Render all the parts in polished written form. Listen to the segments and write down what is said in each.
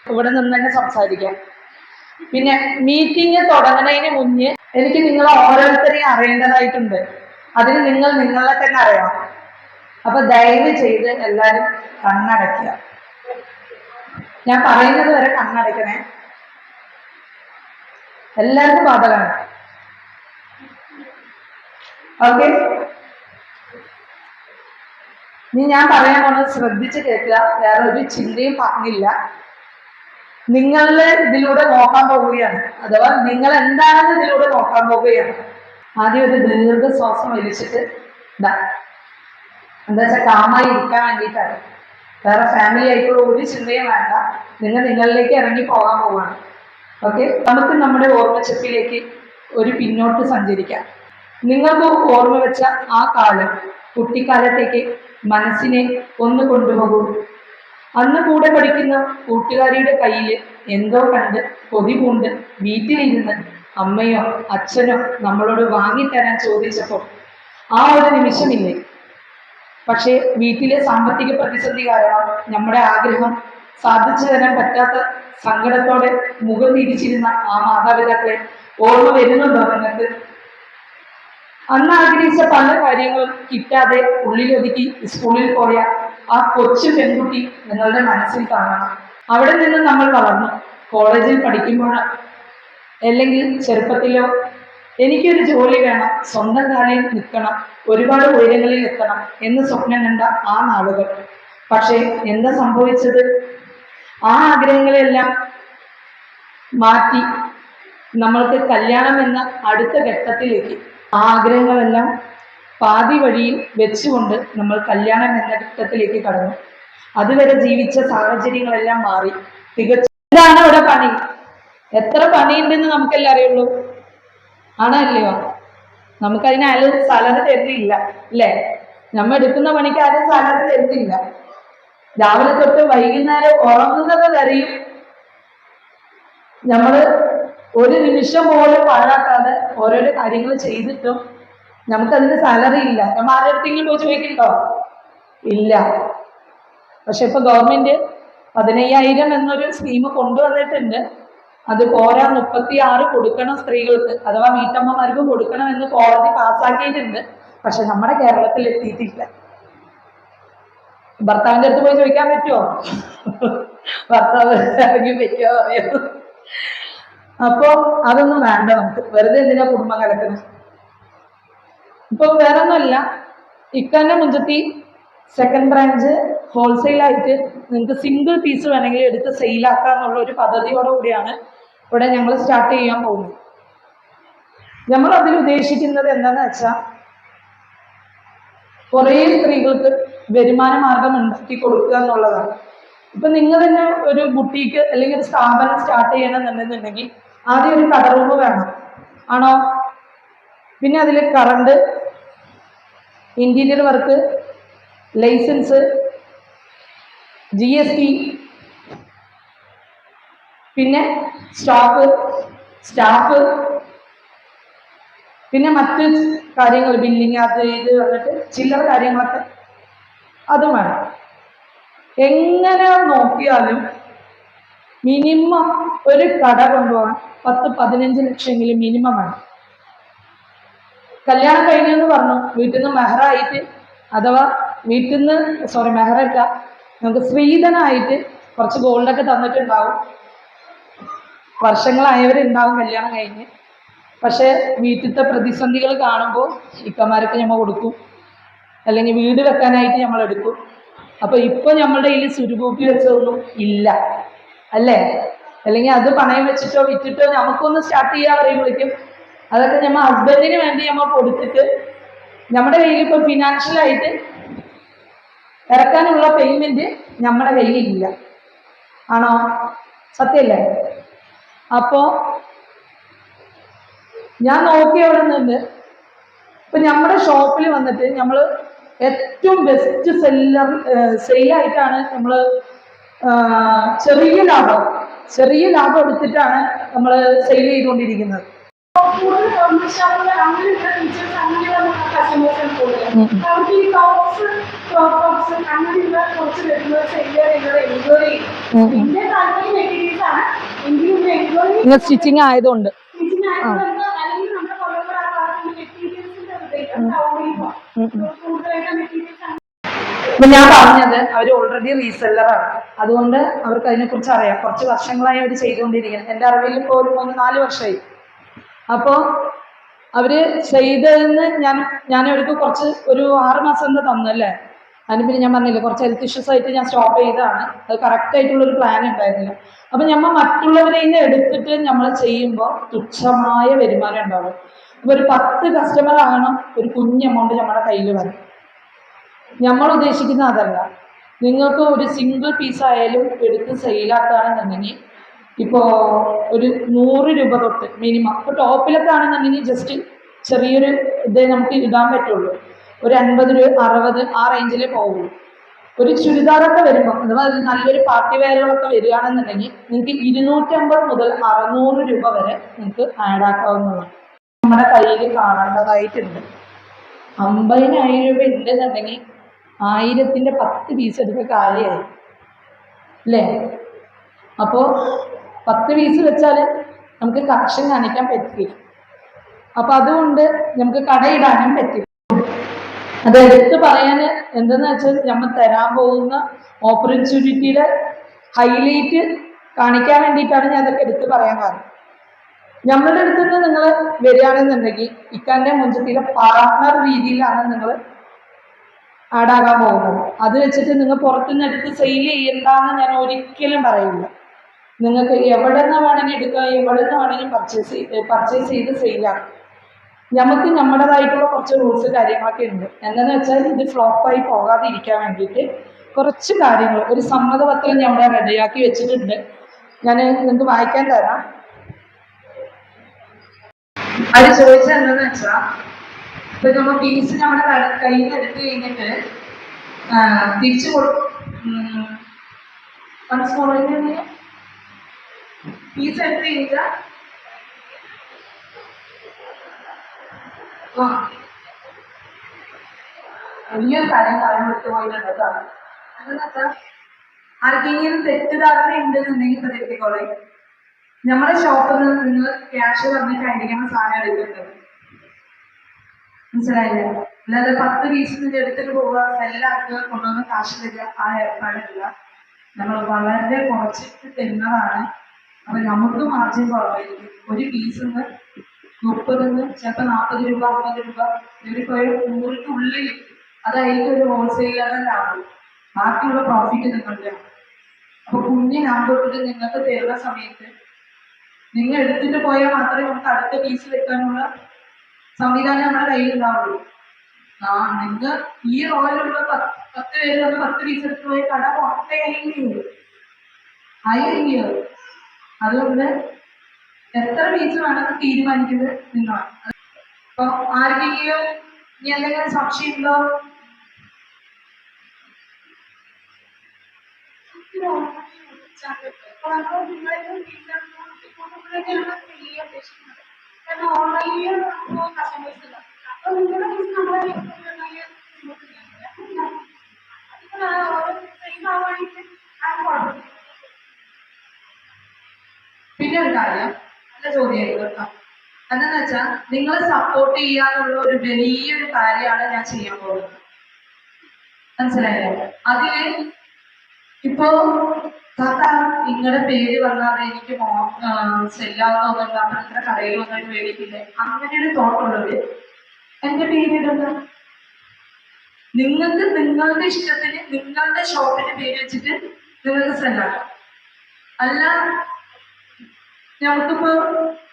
ഇവിടെ നിന്ന് തന്നെ സംസാരിക്കാം. പിന്നെ മീറ്റിംഗ് തുടങ്ങുന്നതിന് മുന്നേ എനിക്ക് നിങ്ങളെ ഓരോരുത്തരെയും അറിയേണ്ടതായിട്ടുണ്ട്. അതിന് നിങ്ങൾ നിങ്ങളെ തന്നെ അറിയണം. അപ്പൊ ദയവ് ചെയ്ത് എല്ലാവരും കണ്ണടയ്ക്കുക. ഞാൻ പറയുന്നത് വരെ കണ്ണടയ്ക്കണേ. എല്ലാവർക്കും ബാധകമാണ്. ഓക്കെ, ഇനി ഞാൻ പറയാൻ പോകുന്നത് ശ്രദ്ധിച്ച് കേൾക്കുക. വേറെ ഒരു ചിന്തയും പറഞ്ഞില്ല. നിങ്ങളെ ഇതിലൂടെ നോക്കാൻ പോവുകയാണ്, അഥവാ നിങ്ങൾ എന്താണെന്ന് ഇതിലൂടെ നോക്കാൻ പോവുകയാണ്. ആദ്യം ഒരു ദീർഘശ്വാസം വലിച്ചിട്ട് എന്താ വെച്ചാൽ കാമായി ഇരിക്കാൻ വേണ്ടിയിട്ടാണ്. വേറെ ഫാമിലി ആയിട്ടുള്ള ഒരു ചിന്തയും വേണ്ട. നിങ്ങൾ നിങ്ങളിലേക്ക് ഇറങ്ങി പോകാൻ പോവുകയാണ്. ഓക്കെ, നമുക്ക് നമ്മുടെ ഓർമ്മച്ചപ്പിലേക്ക് ഒരു പിന്നോട്ട് സഞ്ചരിക്കാം. നിങ്ങൾക്ക് ഓർമ്മ വെച്ച ആ കാലം, കുട്ടിക്കാലത്തേക്ക് മനസ്സിനെ ഒന്ന് കൊണ്ടുപോകൂ. അന്ന് കൂടെ പഠിക്കുന്ന കൂട്ടുകാരിയുടെ കയ്യിൽ എന്തോ കണ്ട് കൊതി പൂണ്ട് വീട്ടിലിരുന്ന് അമ്മയോ അച്ഛനോ നമ്മളോട് വാങ്ങിത്തരാൻ ചോദിച്ചപ്പോൾ ആ ഒരു നിമിഷമില്ലേ? പക്ഷേ വീട്ടിലെ സാമ്പത്തിക പ്രതിസന്ധി കാരണം നമ്മുടെ ആഗ്രഹം സാധിച്ചു തരാൻ പറ്റാത്ത സങ്കടത്തോടെ മുഖം തിരിച്ചിരുന്ന ആ മാതാപിതാക്കളെ ഓർമ്മ വരുന്നുണ്ടോ നിങ്ങൾക്ക്? അന്ന് ആഗ്രഹിച്ച പല കാര്യങ്ങളും കിട്ടാതെ ഉള്ളിലൊതുക്കി സ്കൂളിൽ പോയ ആ കൊച്ചു പെൺകുട്ടി നിങ്ങളുടെ മനസ്സിൽ കാണണം. അവിടെ നിന്ന് നമ്മൾ വളർന്നു കോളേജിൽ പഠിക്കുമ്പോഴോ അല്ലെങ്കിൽ ചെറുപ്പത്തിലോ എനിക്കൊരു ജോലി വേണം, സ്വന്തം കാലിൽ നിൽക്കണം, ഒരുപാട് ഉയരങ്ങളിൽ എത്തണം എന്ന് സ്വപ്നം കണ്ട ആ നാളുകൾ. പക്ഷേ എന്താ സംഭവിച്ചത്? ആ ആഗ്രഹങ്ങളെല്ലാം മാറ്റി നമ്മൾക്ക് കല്യാണം എന്ന അടുത്ത ഘട്ടത്തിലേക്ക് ആ ആഗ്രഹങ്ങളെല്ലാം പാതി വഴിയിൽ വെച്ചുകൊണ്ട് നമ്മൾ കല്യാണം എന്ന ഘട്ടത്തിലേക്ക് കടന്നു. അതുവരെ ജീവിച്ച സാഹചര്യങ്ങളെല്ലാം മാറി. തികച്ചാണ് ഇവിടെ പണി. എത്ര പണിയുണ്ടെന്ന് നമുക്കെല്ലാം അറിയുള്ളൂ, ആണല്ലയോ? നമുക്കതിന് ആരും സാലറി തരുന്നില്ല അല്ലേ? നമ്മൾ എടുക്കുന്ന പണിക്ക് ആരും സാലറി തരുന്നില്ല. രാവിലെ തൊട്ട് വൈകുന്നേരം ഉറങ്ങുന്നത് വരെയും നമ്മൾ ഒരു നിമിഷം പോലും പാഴാക്കാതെ ഓരോരോ കാര്യങ്ങൾ ചെയ്തിട്ടും നമുക്കതിന് സാലറി ഇല്ല. നമ്മൾ ആരെടുത്തെങ്കിലും പോയി ചോദിക്കണ്ടോ? ഇല്ല. പക്ഷെ ഇപ്പൊ ഗവൺമെന്റ് 15,000 എന്നൊരു സ്കീം കൊണ്ടുവന്നിട്ടുണ്ട്. അത് പോരാ, 36 കൊടുക്കണം സ്ത്രീകൾക്ക്, അഥവാ വീട്ടമ്മമാർക്ക് കൊടുക്കണം എന്ന് കോടതി പാസ്സാക്കിയിട്ടുണ്ട്. പക്ഷെ നമ്മുടെ കേരളത്തിൽ എത്തിയിട്ടില്ല. ഭർത്താവിന്റെ അടുത്ത് പോയി ചോദിക്കാൻ പറ്റുമോ? ഭർത്താവ് ഇറങ്ങി പറ്റുമോ അറിയോ? അപ്പോ അതൊന്നും വേണ്ട നമുക്ക്. വെറുതെ എന്തിനാ കുടുംബം കലക്കുന്നത്? ഇപ്പൊ വേറെ ഒന്നുമല്ല, ഇക്കന്നെ മുഞ്ചത്തി സെക്കൻഡ് ബ്രാഞ്ച് ഹോൾസെയിലായിട്ട് നിങ്ങൾക്ക് സിംഗിൾ പീസ് വേണമെങ്കിൽ എടുത്ത് സെയിലാക്കാന്നുള്ള ഒരു പദ്ധതിയോടെ കൂടിയാണ് ഇവിടെ ഞങ്ങൾ സ്റ്റാർട്ട് ചെയ്യാൻ പോകുന്നത്. നമ്മൾ അതിൽ ഉദ്ദേശിക്കുന്നത് എന്താണെന്ന് വെച്ചാൽ കുറേ സ്ത്രീകൾക്ക് വരുമാന മാർഗം ഉണ്ടാക്കി കൊടുക്കുക എന്നുള്ളതാണ്. ഇപ്പൊ നിങ്ങൾ തന്നെ ഒരു ബുട്ടീക്ക് അല്ലെങ്കിൽ ഒരു സ്ഥാപനം സ്റ്റാർട്ട് ചെയ്യണമെന്നുണ്ടെന്നുണ്ടെങ്കിൽ ആദ്യം ഒരു കട റൂം വേണം, ആണോ? പിന്നെ അതിൽ current, interior work, licence, GST, പിന്നെ സ്റ്റാഫ്, പിന്നെ മറ്റ് കാര്യങ്ങൾ, ബില്ലിങ്, അത് ഇത് വന്നിട്ട് ചില്ലറ കാര്യങ്ങളൊക്കെ അതും വേണം. എങ്ങനെ നോക്കിയാലും മിനിമം ഒരു കട കൊണ്ടുപോകാൻ 10-15 ലക്ഷമെങ്കിലും മിനിമം വേണം. കല്യാണം കഴിഞ്ഞെന്ന് പറഞ്ഞു വീട്ടിൽ നിന്ന് മെഹറായിട്ട്, അഥവാ വീട്ടിൽ നിന്ന് മെഹറല്ല, നമുക്ക് സ്ത്രീധനായിട്ട് കുറച്ച് ഗോൾഡൊക്കെ തന്നിട്ടുണ്ടാവും. വർഷങ്ങളായവരുണ്ടാവും കല്യാണം കഴിഞ്ഞ്. പക്ഷെ വീട്ടിലത്തെ പ്രതിസന്ധികൾ കാണുമ്പോൾ ഇക്കന്മാരൊക്കെ നമ്മൾ കൊടുക്കും, അല്ലെങ്കിൽ വീട് വെക്കാനായിട്ട് നമ്മൾ എടുക്കും. അപ്പൊ ഇപ്പൊ നമ്മളുടെ കയ്യിൽ സുരുകൂപ്പി വെച്ചതൊന്നും ഇല്ല അല്ലേ? അല്ലെങ്കിൽ അത് പണയം വെച്ചിട്ടോ വിറ്റിട്ടോ നമുക്കൊന്ന് സ്റ്റാർട്ട് ചെയ്യാൻ പറയുമ്പോഴേക്കും അതൊക്കെ നമ്മൾ ഹസ്ബൻഡിന് വേണ്ടി നമ്മൾ കൊടുത്തിട്ട് നമ്മുടെ കയ്യിൽ ഇപ്പൊ ഫിനാൻഷ്യലായിട്ട് ഇറക്കാനുള്ള പേയ്മെന്റ് നമ്മുടെ കയ്യിലില്ല, ആണോ? സത്യല്ലേ? അപ്പോ ഞാൻ നോക്കി അവിടെ നിന്ന് ഇപ്പൊ നമ്മുടെ ഷോപ്പിൽ വന്നിട്ട് നമ്മൾ ഏറ്റവും ബെസ്റ്റ് സെയിലായിട്ടാണ് നമ്മൾ ചെറിയ ലാഭം എടുത്തിട്ടാണ് നമ്മൾ സെയിൽ ചെയ്തുകൊണ്ടിരിക്കുന്നത്. പിന്നെ താല്പര്യം നിങ്ങൾ സ്റ്റിച്ചിങ് ആയതുകൊണ്ട് ഇപ്പൊ ഞാൻ പറഞ്ഞത് അവർ ഓൾറെഡി റീസെല്ലറാണ്, അതുകൊണ്ട് അവർക്ക് അതിനെക്കുറിച്ച് അറിയാം. കുറച്ച് വർഷങ്ങളായി അവർ ചെയ്തുകൊണ്ടിരിക്കുന്നത്. എൻ്റെ അറിവിൽ ഇപ്പോൾ ഒരു 3-4 വർഷമായി. അപ്പോൾ അവർ ചെയ്തതെന്ന് ഞാൻ അവർക്ക് കുറച്ച് ഒരു 6 മാസം എന്താ തന്നല്ലേ. അതിന് പിന്നെ ഞാൻ പറഞ്ഞില്ല, കുറച്ച് ഹെൽത്ത് ഇഷ്യൂസ് ആയിട്ട് ഞാൻ സ്റ്റോപ്പ് ചെയ്തതാണ്. അത് കറക്റ്റായിട്ടുള്ളൊരു പ്ലാൻ ഉണ്ടായിരുന്നില്ല. അപ്പം നമ്മൾ മറ്റുള്ളവരെ നിന്ന് എടുത്തിട്ട് നമ്മൾ ചെയ്യുമ്പോൾ തുച്ഛമായ വരുമാനം ഉണ്ടാവും. അപ്പോൾ ഒരു 10 കസ്റ്റമർ ആകണം ഒരു കുഞ്ഞ് എമൗണ്ട് നമ്മുടെ കയ്യിൽ വരും. നമ്മൾ ഉദ്ദേശിക്കുന്ന അതല്ല. നിങ്ങൾക്ക് ഒരു സിംഗിൾ പീസ് ആയാലും എടുത്ത് സെയിലാക്കുകയാണെന്നുണ്ടെങ്കിൽ ഇപ്പോൾ ഒരു 100 രൂപ തൊട്ട് മിനിമം. ഇപ്പോൾ ടോപ്പിലൊക്കെ ആണെന്നുണ്ടെങ്കിൽ ജസ്റ്റ് ചെറിയൊരു ഇതേ നമുക്ക് ഇടാൻ പറ്റുള്ളൂ. ഒരു 50 രൂപ 60 ആ റേഞ്ചിലേ പോകുള്ളൂ. ഒരു ചുരിദാറൊക്കെ വരുമ്പോൾ അഥവാ നല്ലൊരു പാർട്ടി വെയറുകളൊക്കെ വരികയാണെന്നുണ്ടെങ്കിൽ നിങ്ങൾക്ക് 250 മുതൽ 600 രൂപ വരെ നിങ്ങൾക്ക് ആഡ് ആക്കാവുന്നതാണ്. നമ്മുടെ കയ്യിൽ കാണേണ്ടതായിട്ടുണ്ട്. 50,000 രൂപ ഉണ്ടെന്നുണ്ടെങ്കിൽ 1000-ന്റെ 10 പീസ് എടുക്കുക കാര്യമായി അല്ലേ. അപ്പോൾ 10 പീസ് വെച്ചാൽ നമുക്ക് കളക്ഷൻ കാണിക്കാൻ പറ്റില്ല. അപ്പോൾ അതുകൊണ്ട് നമുക്ക് കടയിടാനും പറ്റില്ല. അത് എടുത്ത് പറയാൻ എന്തെന്ന് വെച്ചാൽ നമ്മൾ തരാൻ പോകുന്ന ഓപ്പർച്യൂണിറ്റിയുടെ ഹൈലൈറ്റ് കാണിക്കാൻ വേണ്ടിയിട്ടാണ് ഞാൻ അതൊക്കെ എടുത്ത് പറയാൻ കാരണം. നമ്മളുടെ അടുത്ത് നിന്ന് നിങ്ങൾ വരികയാണെന്നുണ്ടെങ്കിൽ ഇക്കാൻ്റെ മുഞ്ചത്തിലെ പാർട്ട്ണർ രീതിയിലാണ് നിങ്ങൾ ആഡാകാൻ പോകുന്നത്. അത് വെച്ചിട്ട് നിങ്ങൾ പുറത്തുനിന്ന് എടുത്ത് സെയിൽ ചെയ്യണ്ടെന്ന് ഞാൻ ഒരിക്കലും പറയില്ല. നിങ്ങൾക്ക് എവിടെ നിന്ന് വേണമെങ്കിൽ എടുക്കുക, എവിടെ നിന്ന് വേണമെങ്കിൽ പർച്ചേസ് ചെയ്ത് സെയിലാക്കാം. നമുക്ക് നമ്മുടേതായിട്ടുള്ള കുറച്ച് റൂൾസ് കാര്യങ്ങളൊക്കെ ഉണ്ട്. എന്താണെന്ന് വെച്ചാൽ ഇത് ഫ്ലോപ്പായി പോകാതിരിക്കാൻ വേണ്ടിയിട്ട് കുറച്ച് കാര്യങ്ങൾ, ഒരു സമ്മതപത്രം ഞാൻ ഇവിടെ റെഡിയാക്കി വെച്ചിട്ടുണ്ട്. ഞാൻ നിങ്ങൾക്ക് വായിക്കാൻ തരാം. അത് ചോദിച്ചത് എന്താണെന്ന് വെച്ചാൽ, ഇപ്പം നമ്മൾ പീസ് നമ്മുടെ കയ്യിൽ നിന്ന് എടുത്ത് കഴിഞ്ഞിട്ട് തിരിച്ചു പീസ് എടുത്ത് കഴിഞ്ഞാൽ വലിയൊരു കാര്യം വിട്ടു പോയിട്ടുണ്ട് കേട്ടോ. എന്താണെന്ന് വെച്ചാൽ ആർക്കെങ്കിലും തെറ്റിദ്ധാരണ ഉണ്ടെന്നുണ്ടെങ്കിൽ ഇപ്പൊ തെറ്റിക്കോളെ. നമ്മുടെ ഷോപ്പിൽ നിന്ന് നിങ്ങൾ ക്യാഷ് പറഞ്ഞിട്ടായിരിക്കണം സാധനം എടുക്കുന്നത്. മനസ്സിലായില്ലേ? അല്ലാതെ 10 പീസ് നിങ്ങൾ എടുത്തിട്ട് പോവുക, സെല്ലാക്കുക, കൊണ്ടുവന്ന് കാശ് തരിക, ആ ഏർപ്പാടില്ല. നമ്മൾ വളരെ കുറച്ചിട്ട് തരുന്നതാണ്. അപ്പൊ നമുക്ക് മാർജിൻ കുറവായിരിക്കും. ഒരു പീസിന് 30 ചിലപ്പോൾ 40 രൂപ 50 രൂപ ഒരു 100-നുള്ളിൽ. അതായിരിക്കും ഒരു ഹോൾസെയിലറുടെ ലാഭം. ബാക്കിയുള്ള പ്രോഫിറ്റ് നിങ്ങളുടെ. അപ്പൊ കുഞ്ഞ് ലാഭത്തിൽ നിങ്ങൾക്ക് തരുന്ന സമയത്ത് നിങ്ങൾ എടുത്തിട്ട് പോയാൽ മാത്രമേ നമുക്ക് അടുത്ത പീസ് വെക്കാനുള്ള സംവിധാനം നമ്മുടെ കയ്യിൽ ഉണ്ടാവുള്ളൂ. നിങ്ങൾ ഈ റോയിലുള്ള 10 പേര് 10 പീസ് എടുത്ത് പോയി കട പൊട്ടയായില്ലേ. അതുകൊണ്ട് എത്ര പീസ് വേണമെന്ന് തീരുമാനിക്കുന്നത് നിങ്ങളാണ്. അപ്പൊ ആർക്കെങ്കിലും ഇനി എന്തെങ്കിലും സംശയം ഉണ്ടോ? പിന്നെ ഒരു കാര്യം, നല്ല ചോദ്യമായിരുന്നു കേട്ടോ. എന്താന്ന് വെച്ചാൽ നിങ്ങളെ സപ്പോർട്ട് ചെയ്യാനുള്ള ഒരു വലിയൊരു കാര്യമാണ് ഞാൻ ചെയ്യാൻ പോകുന്നത്. മനസ്സിലായില്ലേ? അതില് ഇപ്പോ താത്ത നിങ്ങളുടെ പേര് വന്നാൽ എനിക്ക് സെല്ലാവുന്ന ഇത്ര കടയിൽ വന്നിട്ട് മേടിക്കില്ലേ, അങ്ങനെ ഒരു തോട്ടുള്ളവര് എന്റെ പേരിടുന്ന. നിങ്ങൾക്ക് നിങ്ങളുടെ ഇഷ്ടത്തിന് നിങ്ങളുടെ ഷോപ്പിന്റെ പേര് വെച്ചിട്ട് നിങ്ങൾക്ക് സെല്ലാക്കാം. അല്ല നമുക്കിപ്പോ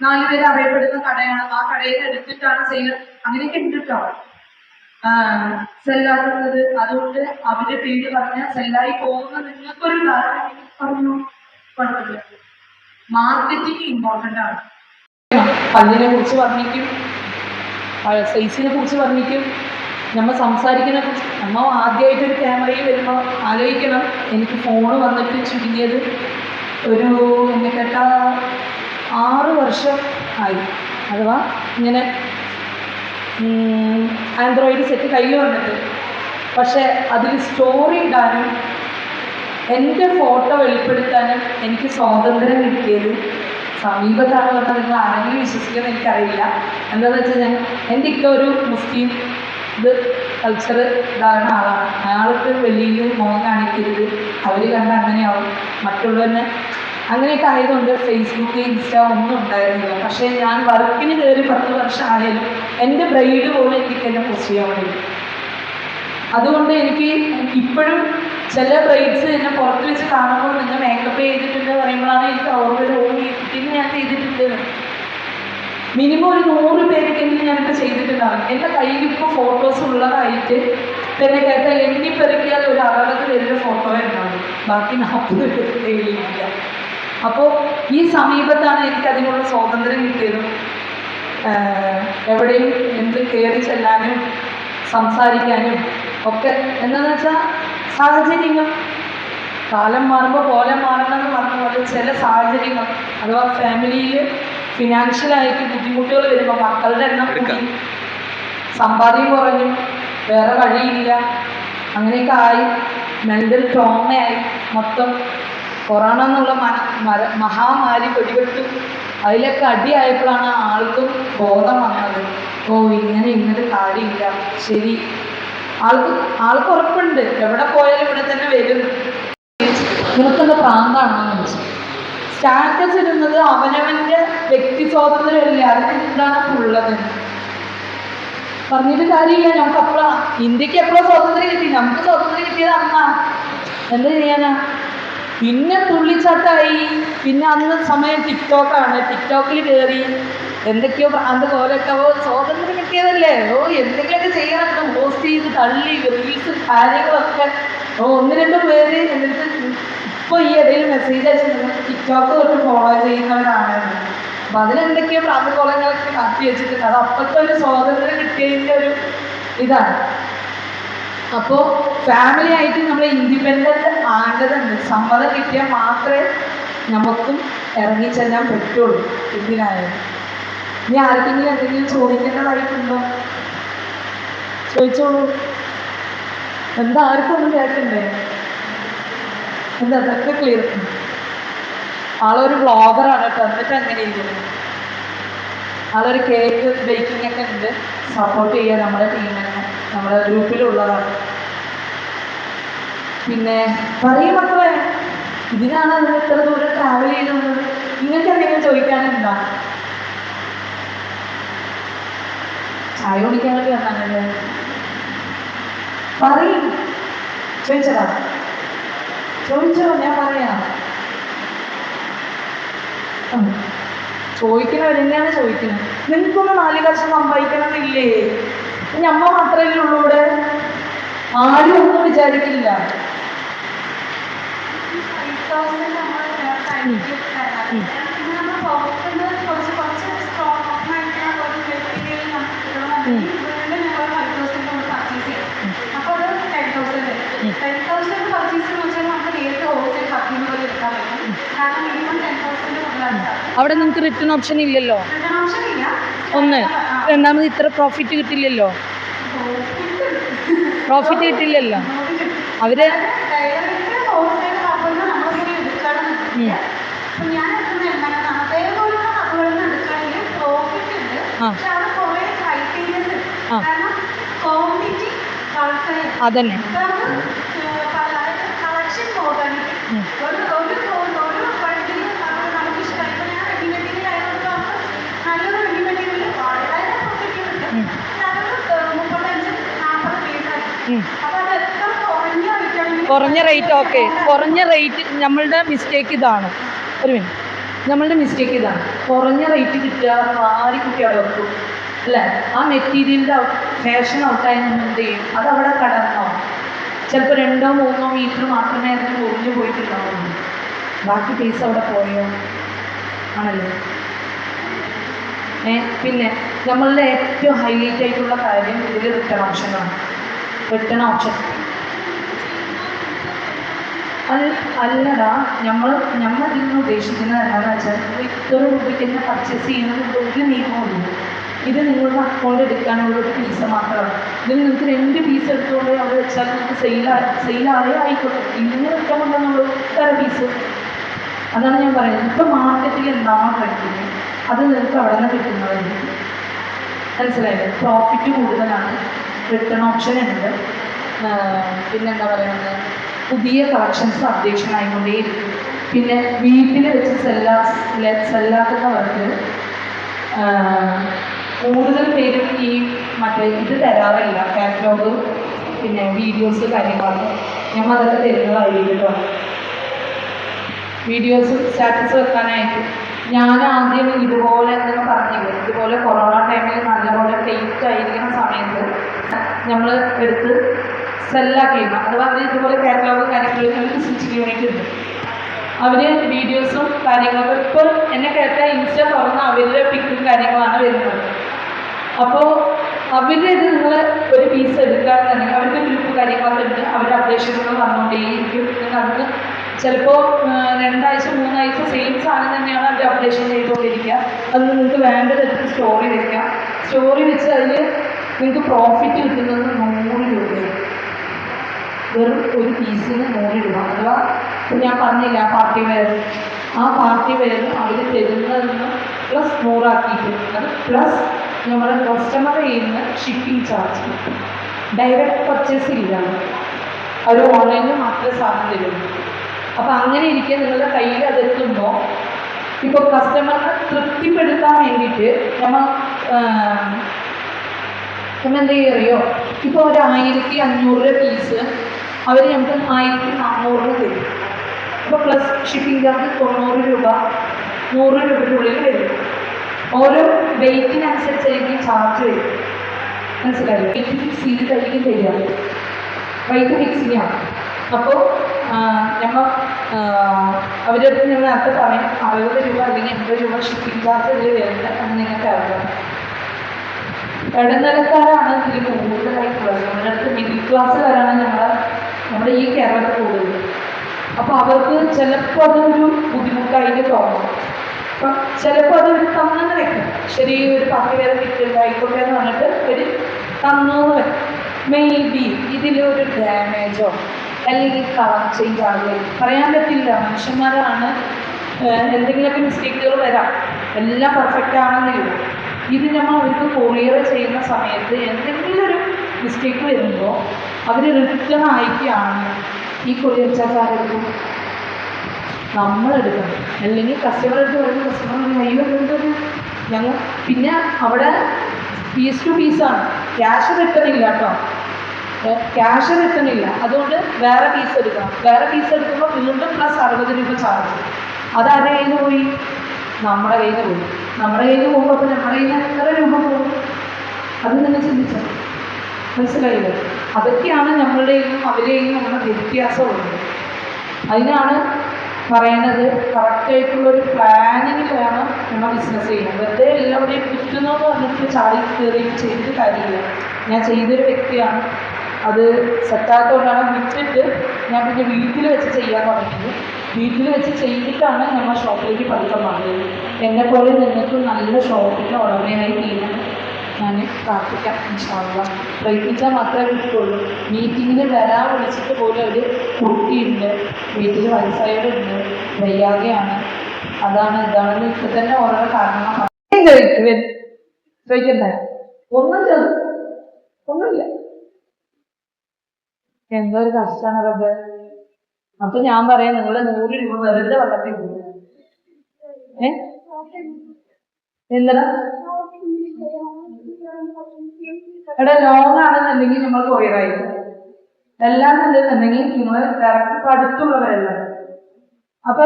4 പേര് അറിയപ്പെടുന്ന കടയാണ്, ആ കടയിൽ എടുത്തിട്ടാണ് സെയിൽ, അങ്ങനെയൊക്കെ ഉണ്ട് കേട്ടോ സെല്ലാക്കുന്നത്. അതുകൊണ്ട് അവരുടെ പേര് പറഞ്ഞാൽ സെല്ലായി പോകുന്ന നിങ്ങൾക്കൊരു ധാരണ പറഞ്ഞു കുഴപ്പമില്ല. മാർക്കറ്റിംഗ് ഇമ്പോർട്ടൻ്റ് ആണ്. പല്ലിനെ കുറിച്ച് പറഞ്ഞിരിക്കും, സൈസിനെ കുറിച്ച് പറഞ്ഞിരിക്കും, നമ്മൾ സംസാരിക്കുന്ന കുറിച്ച്. നമ്മൾ ആദ്യമായിട്ടൊരു ക്യാമറയിൽ വരുമ്പോൾ ആലോചിക്കണം, എനിക്ക് ഫോണ് വന്നിട്ട് ചുരുങ്ങിയത് ഒരു എന്നെ കേട്ട 6 വർഷം ആയി. അഥവാ ഇങ്ങനെ ആൻഡ്രോയിഡ് സെറ്റ് കയ്യിൽ വന്നിട്ട്. പക്ഷെ അതിൽ സ്റ്റോറി ഇടാനും എൻ്റെ ഫോട്ടോ വെളിപ്പെടുത്താനും എനിക്ക് സ്വാതന്ത്ര്യം കിട്ടിയത് സമീപത്താണ് പറഞ്ഞാൽ നിങ്ങൾ ആരെങ്കിലും വിശ്വസിക്കുമെന്ന് എനിക്കറിയില്ല. എന്താണെന്ന് വെച്ചാൽ എൻ്റെ ഇക്ക ഒരു മുസ്ലിം കൾച്ചർ ഇതാകുന്ന ആളാണ്. അയാൾക്ക് വലിയ മോൻ കാണിക്കരുത്, അവർ കണ്ട് അങ്ങനെയാവും, മറ്റുള്ളവന് അങ്ങനെയൊക്കെ ആയതുകൊണ്ട് ഫേസ്ബുക്ക് ഇൻസ്റ്റ ഒന്നും ഉണ്ടായിരുന്നില്ല. പക്ഷേ ഞാൻ വർക്കിന് കയറി 10 വർഷം ആയാലും എൻ്റെ ബ്രൈഡ് പോലും എനിക്ക് എന്നെ പോസ്റ്റ് ചെയ്യാൻ വേണ്ടി. അതുകൊണ്ട് എനിക്ക് ഇപ്പോഴും ചില ബ്രൈഡ്സ് എന്നെ പുറത്ത് വെച്ച് കാണുമ്പോൾ നിങ്ങൾ മേക്കപ്പ് ചെയ്തിട്ടുണ്ട് പറയുമ്പോഴാണ് എനിക്ക് ഓർമ്മ ഇതിന് ഞാൻ ചെയ്തിട്ടുണ്ട്. മിനിമം ഒരു 100 പേർക്കെങ്കിലും ഞാനിപ്പോൾ ചെയ്തിട്ടുണ്ടാകും. എൻ്റെ കയ്യിൽ ഇപ്പോൾ ഫോട്ടോസ് ഉള്ളതായിട്ട് പിന്നെ കേട്ടാൽ എണ്ണിപ്പെറുക്കിയാൽ ഒരു 60 പേരുടെ ഫോട്ടോ ഉണ്ടാകും, ബാക്കി 40 പേർക്ക് കയ്യിലില്ല. അപ്പോൾ ഈ സമീപത്താണ് എനിക്കതിനുള്ള സ്വാതന്ത്ര്യം കിട്ടിയതും എവിടെയും എന്ത് കയറി ചെല്ലാനും സംസാരിക്കാനും ഒക്കെ. എന്താണെന്ന് വെച്ചാൽ സാഹചര്യങ്ങൾ കാലം മാറുമ്പോൾ കോലം മാറണമെന്ന് പറഞ്ഞ പോലെ ചില സാഹചര്യങ്ങൾ അഥവാ ഫാമിലിയിൽ ഫിനാൻഷ്യലായിട്ട് ബുദ്ധിമുട്ടുകൾ വരുമ്പോൾ മക്കളുടെ എണ്ണം കൂടി, സമ്പാദ്യം കുറഞ്ഞു, വേറെ വഴിയില്ല, അങ്ങനെയൊക്കെ ആയി, മെൻ്റൽ ട്രോമയായി, മൊത്തം കൊറോണ എന്നുള്ള മഹാമാരി പിടിപെട്ടു. അതിലൊക്കെ അടിയായപ്പോഴാണ് ആൾക്കും ബോധം വന്നത്. ഓ ഇങ്ങനൊരു കാര്യമില്ല, ശരി. ആൾക്ക് ഉറപ്പുണ്ട് എവിടെ പോയാലും ഇവിടെ തന്നെ വരും. നിനക്കെന്താ പ്രാന്താണോ ചോദിച്ചു. സ്റ്റാറ്റസ് ഇടുന്നത് അവനവൻ്റെ വ്യക്തി സ്വാതന്ത്ര്യമല്ലേ, അതിനെന്താണ് ഉള്ളത് പറഞ്ഞിട്ട് കാര്യമില്ല. നമുക്ക് അപ്പോഴാ ഇന്ത്യക്ക് എപ്പോഴും സ്വാതന്ത്ര്യം കിട്ടി, നമുക്ക് സ്വാതന്ത്ര്യം കിട്ടിയത് അന്നാ. എന്താ ചെയ്യാനാ? പിന്നെ തുള്ളിച്ചാട്ടായി. പിന്നെ അന്ന് സമയം ടിക്ടോക്കാണ്. ടിക്ടോക്കിൽ കയറി എന്തൊക്കെയോ ഭ്രാന്ത് കോലൊക്കെ. സ്വാതന്ത്ര്യം കിട്ടിയതല്ലേ, എന്തെങ്കിലുമൊക്കെ ചെയ്യാനൊക്കെ പോസ്റ്റ് ചെയ്ത് തള്ളി റീൽസ് കാര്യങ്ങളൊക്കെ. 1-2 പേര് എന്നിട്ട് ഇപ്പോൾ ഈ ഇടയിൽ മെസ്സേജ് അയച്ചിട്ടുണ്ട് ടിക്ടോക്ക് തൊട്ട് ഫോളോ ചെയ്യുന്നവരാണ്. അപ്പം അതിലെന്തൊക്കെയോ ഭ്രാന്ത് കോലങ്ങളൊക്കെ കാട്ടി വെച്ചിട്ടുണ്ട്. അത് അപ്പോഴത്തെ ഒരു സ്വാതന്ത്ര്യം കിട്ടിയതിൻ്റെ ഒരു ഇതാണ്. അപ്പോൾ ഫാമിലി ആയിട്ട് നമ്മൾ ഇൻഡിപെൻഡൻ്റ് ആകേണ്ടതുണ്ട്. സമ്മതം കിട്ടിയാൽ മാത്രമേ നമുക്കും ഇറങ്ങിച്ചെല്ലാൻ പറ്റുള്ളൂ എന്തിനായാലും. ഇനി ആർക്കെങ്കിലും എന്തെങ്കിലും ചോദിക്കേണ്ടതായിട്ടുണ്ടോ? ചോദിച്ചോളൂ. എന്താ ആർക്കും ഒന്നും കേൾക്കണ്ടേ? എന്താ അതൊക്കെ ക്ലിയർ? ആളൊരു വ്ളോഗറാണ് കേട്ടോ. എന്നിട്ട് അങ്ങനെ ഇരിക്കുന്നത്. ആളൊരു കേക്ക് ബേക്കിംഗ് ഒക്കെ ഉണ്ട്. സപ്പോർട്ട് ചെയ്യുക നമ്മുടെ ടീമിനെ, നമ്മുടെ ഗ്രൂപ്പിലുള്ളതാണ്. പിന്നെ പറയും മക്കളെ, ഇതിനാണ് അതിന് ഇത്ര ദൂരം ട്രാവൽ ചെയ്യുന്നത്. നിങ്ങൾക്ക് എന്തെങ്കിലും ചോദിക്കാനെന്താ? ചായ കുടിക്കാൻ വേണ്ടി വന്നാണല്ലേ? പറയും. ചോദിച്ചതാ? ചോദിച്ചോ, ഞാൻ പറയാം. ചോദിക്കണവരെന്നെയാണ് ചോദിക്കുന്നത്. നിങ്ങൾക്കൊന്നും 4 കാശ് സമ്പാദിക്കണമെന്നില്ലേ? ഞമ്മ മാത്രമല്ലേ ഉള്ളൂ ഇവിടെ, ആരും ഒന്നും വിചാരിക്കില്ല. അവിടെ നിങ്ങൾക്ക് റിട്ടേൺ ഓപ്ഷൻ ഇല്ലല്ലോ. ഒന്ന്, രണ്ടാമത് ഇത്ര പ്രോഫിറ്റ് കിട്ടില്ലല്ലോ. പ്രോഫിറ്റ് കിട്ടില്ലല്ലോ അവര്. അതന്നെ കുറഞ്ഞ റേറ്റ്. ഓക്കെ, കുറഞ്ഞ റേറ്റ്. നമ്മളുടെ മിസ്റ്റേക്ക് ഇതാണ്. ഒരു മിനിറ്റ്, നമ്മളുടെ മിസ്റ്റേക്ക് ഇതാണ്. കുറഞ്ഞ റേറ്റ് കിട്ടുക, ആര് കുട്ടി അവിടെ വെക്കും അല്ലേ? ആ മെറ്റീരിയലിൻ്റെ ഫാഷൻ ഔട്ടായി നമ്മൾ എന്ത് ചെയ്യും? അതവിടെ കടന്നോ. ചിലപ്പോൾ 2-3 മീറ്റർ മാത്രമേ അതിന് മുറിഞ്ഞു പോയിട്ടുണ്ടാവുള്ളൂ. ബാക്കി പീസ് അവിടെ പോയോ ആണല്ലോ. പിന്നെ നമ്മളുടെ ഏറ്റവും ഹൈലൈറ്റ് ആയിട്ടുള്ള കാര്യം ഇതിൽ റിട്ടേൺ ഓപ്ഷനാണ്. റിട്ടേൺ ഓപ്ഷൻ അല്ലടാ, നമ്മൾ ഇതിന് ഉദ്ദേശിക്കുന്നത് എന്താണെന്ന് വെച്ചാൽ ഇത്ര രൂപയ്ക്ക് തന്നെ പർച്ചേസ് ചെയ്യുന്നത് ഒരു നിയമമുള്ളൂ. ഇത് നിങ്ങളുടെ അക്കൗണ്ട് എടുക്കാനുള്ള ഒരു പീസ് മാത്രമാണ്. ഇതിൽ നിങ്ങൾക്ക് 2 പീസ് എടുത്തുകൊണ്ട് അവിടെ വെച്ചാൽ നിങ്ങൾക്ക് സെയിലായി ആയിക്കോട്ടെ. ഇങ്ങനെ വെക്കാൻ കൊണ്ടുവന്നുള്ളൂ വേറെ പീസ്. അതാണ് ഞാൻ പറയുന്നത്. ഇപ്പം മാർക്കറ്റിൽ എന്താണോ കഴിക്കുന്നത് അത് നിങ്ങൾക്ക് അവിടെ നിന്ന് കിട്ടുന്നതായിരിക്കും. മനസ്സിലായില്ലേ? പ്രോഫിറ്റ് കൂടുതലാണ്, റിട്ടേൺ ഓപ്ഷൻ ഉണ്ട്, പിന്നെന്താ പറയുന്നത്, പുതിയ കളക്ഷൻസ് അപ്ഡേഷൻ ആയിക്കൊണ്ടേയിരിക്കും. പിന്നെ വീട്ടിൽ വെച്ച് സെല്ലാക്കുന്നവർക്ക് കൂടുതൽ പേരും ഈ മറ്റേ ഇത് തരാറില്ല, കാറ്റലോഗ് പിന്നെ വീഡിയോസ് കാര്യങ്ങളൊക്കെ. ഞങ്ങൾ അതൊക്കെ തരുന്നതായിരിക്കും. വീഡിയോസ് സ്റ്റാറ്റസ് വെക്കാനായിട്ട് ഞാൻ ആദ്യം ഇതുപോലെ എന്തെങ്കിലും പറഞ്ഞില്ലേ, ഇതുപോലെ കൊറോണ ടൈമിൽ നല്ലപോലെ ഫേക്ക് ആയിരിക്കുന്ന സമയത്ത് നമ്മൾ എടുത്ത് സെല്ലാക്കിയിരുന്നു. അഥവാ അവർ ഇതുപോലെ കാറ്റലോഗ് കാര്യങ്ങളിൽ സ്റ്റിച്ചിങ് യൂണിറ്റ് ഉണ്ട്. അവർ വീഡിയോസും കാര്യങ്ങളൊക്കെ ഇപ്പോൾ എന്നെ കേട്ടാൽ ഇൻസ്റ്റ തുറന്ന് അവരുടെ പിക്കും കാര്യങ്ങളാണ് വരുന്നത്. അപ്പോൾ അവരുടെ ഇത് നിങ്ങൾ ഒരു പീസ് എടുക്കാറുണ്ടെങ്കിൽ അവരുടെ ഗ്രൂപ്പ് കാര്യങ്ങളൊക്കെ ഉണ്ട്, അവരുടെ അപ്ഡേഷനുകൾ വന്നുകൊണ്ടേയിരിക്കും. അതിന് ചിലപ്പോൾ 2 ആഴ്ച 3 ആഴ്ച സെയിം സാധനം തന്നെയാണ് അവർ അപ്ഡേഷൻ ചെയ്തുകൊണ്ടിരിക്കുക. അത് നിങ്ങൾക്ക് വേണ്ടതെടുത്ത് സ്റ്റോറി വയ്ക്കാം. സ്റ്റോറി വെച്ച് അതിൽ നിങ്ങൾക്ക് പ്രോഫിറ്റ് കിട്ടുന്നത് 100 രൂപയാണ്. വെറും ഒരു പീസിന് 100 രൂപ. അഥവാ ഞാൻ പറഞ്ഞില്ല പാർട്ടി വെയർ, ആ പാർട്ടി വെയർ അവർ തരുന്നതെന്ന് പ്ലസ് 100 ആക്കിയിട്ട് അത് പ്ലസ് നമ്മുടെ കസ്റ്റമർ ചെയ്യുന്ന ഷിപ്പിംഗ് ചാർജ്. ഡയറക്റ്റ് പർച്ചേസ് ഇല്ലാതെ അവർ ഓൺലൈനിൽ മാത്രമേ സാധനം തരുള്ളൂ. അപ്പം അങ്ങനെ ഇരിക്കെ നിങ്ങളുടെ കയ്യിൽ അതെത്തുമ്പോൾ ഇപ്പോൾ കസ്റ്റമറിനെ തൃപ്തിപ്പെടുത്താൻ വേണ്ടിയിട്ട് നമ്മൾ എന്ത് ചെയ്യുകയോ, ഇപ്പോൾ ഒരു 1500 പീസ് അവർ നമുക്ക് 1400 തരും. അപ്പോൾ പ്ലസ് ഷിപ്പിംഗ് ചാർജ് 90 രൂപ, 100 രൂപയ്ക്കുള്ളിൽ വരും. ഓരോ വെയ്റ്റിനനുസരിച്ചായിരിക്കും ചാർജ് വരും. മനസ്സിലായി? വെയ്റ്റ് ഫിക്സ് ചെയ്തിട്ടായിരിക്കും തരിക. വെയ്റ്റ് ഫിക്സിങ് ആണ്. അപ്പോൾ നമ്മൾ അവരുടെ അടുത്ത് ഞങ്ങൾ നേരത്തെ പറയും 60 രൂപ അല്ലെങ്കിൽ 80 രൂപ ഷിപ്പിംഗ് ചാർജ് ഇതിൽ വരുന്നത് എന്ന് നിങ്ങൾക്ക് അറിയാം. ഇടനിലക്കാരാണ് ഇതിൽ കൂടുതലായിട്ടുള്ളത്. നമ്മുടെ അടുത്ത് മിഡിൽ ക്ലാസ്സുകാരാണ് നമ്മുടെ ഈ കേരളത്തിൽ കൂടുതൽ. അപ്പോൾ അവർക്ക് ചിലപ്പോൾ അതൊരു ബുദ്ധിമുട്ടായിട്ട് തോന്നും. അപ്പം ചിലപ്പോൾ അതൊരു തന്നെന്ന് വെക്കും. ശരി, ഒരു 10 പേരെ കിട്ടുണ്ടായിക്കോട്ടെ എന്ന് പറഞ്ഞിട്ട് ഒരു തന്നു വെക്കും. മെയ്ബി ഇതിലൊരു ഡാമേജോ അല്ലെങ്കിൽ കളർ ചേഞ്ച് ആകുക പറയാൻ പറ്റില്ല. മനുഷ്യന്മാരാണ്, എന്തെങ്കിലുമൊക്കെ മിസ്റ്റേക്കുകൾ വരാം. എല്ലാം പെർഫെക്റ്റ് ആണെന്നില്ല. ഇത് നമ്മൾ അവർക്ക് കൊറിയർ ചെയ്യുന്ന സമയത്ത് എന്തെങ്കിലും ഒരു മിസ്റ്റേക്ക് വരുമ്പോൾ അവർ റിട്ടേൺ അയക്കുകയാണ്. ഈ കൊറിയർ ചാർജ് ആരെടുക്കും? നമ്മളെടുക്കണം. അല്ലെങ്കിൽ കസ്റ്റമർ എടുത്ത് പറയുമ്പോൾ കസ്റ്റമർ അയ്യോ എന്തൊരു ഞങ്ങൾ പിന്നെ അവിടെ പീസ് ടു പീസാണ്. ക്യാഷ് റിട്ടേൺ ഇല്ല കേട്ടോ, ക്യാഷ് റിട്ടേൺ ഇല്ല. അതുകൊണ്ട് വേറെ പീസ് എടുക്കണം. വേറെ പീസ് എടുക്കുമ്പോൾ വീണ്ടും പ്ലസ് 60 രൂപ ചാർജ്. അതാരുടെ കയ്യിൽ നിന്ന് പോയി? നമ്മുടെ കയ്യിൽ നിന്ന് പോയി. നമ്മുടെ കയ്യിൽ നിന്ന് പോകുമ്പോൾ അപ്പോൾ നമ്മുടെ കയ്യിൽ നിന്ന് എത്ര രൂപ പോകും? അത് നിങ്ങൾ ചിന്തിച്ചോ. മനസ്സിലായില്ലേ? അതൊക്കെയാണ് നമ്മളുടെ കയ്യിലും അവരുടെ കയ്യിലും നമ്മുടെ വ്യത്യാസമുള്ളത്. അതിനാണ് പറയുന്നത് കറക്റ്റായിട്ടുള്ളൊരു പ്ലാനിങ്ങിൽ വേണം നമ്മൾ ബിസിനസ് ചെയ്യാൻ. വെറുതെ എല്ലാവരുടെയും കുറ്റുന്നതെന്ന് പറഞ്ഞിട്ട് ചാടി കയറുകയും ചെയ്തിട്ട് കാര്യമില്ല. ഞാൻ ചെയ്തൊരു വ്യക്തിയാണ്, അത് സെറ്റാത്തതുകൊണ്ടാണ് വിട്ടിട്ട് ഞാൻ പിന്നെ വീട്ടിൽ വെച്ച് ചെയ്യാൻ തുടങ്ങിയത്. വീട്ടിൽ വെച്ച് ചെയ്തിട്ടാണ് നമ്മൾ ഷോപ്പിലേക്ക് പതുക്കം വന്നത്. എന്നെപ്പോലെ നിങ്ങൾക്കും നല്ല ഷോപ്പിൽ ഉടമയായി തീരാൻ ഞാൻ പ്രാർത്ഥിക്കാം. ഇൻഷാ അല്ലാഹ് പ്രയത്നിച്ചാൽ മാത്രമേ കിട്ടുള്ളൂ. മീറ്റിങ്ങിന് വരാൻ വിളിച്ചിട്ട് പോലും ഒരു കുട്ടിയുണ്ട്, വീട്ടിൽ വയസ്സായവരുണ്ട്, വയ്യാതെയാണ്, അതാണ് ഇതാണെന്ന് ഇപ്പം തന്നെ ഓരോ കാരണങ്ങൾ ചോദിക്കണ്ടേ? ഒന്നുമില്ല. എന്തോ ഒരു കഷ്ടമാണ് റബ്ബേ. അപ്പൊ ഞാൻ പറയാം, നിങ്ങൾ 100 രൂപ വെറുതെ വെള്ളത്തിൽ പോകും. എന്താ എടാ, ലോങ് ആണെന്നുണ്ടെങ്കിൽ നമ്മൾ കൊറിയറായിരിക്കും. എല്ലാം നല്ലതെന്നുണ്ടെങ്കിൽ നിങ്ങൾ ഡയറക്റ്റ് അടുത്തുള്ളവരല്ല. അപ്പൊ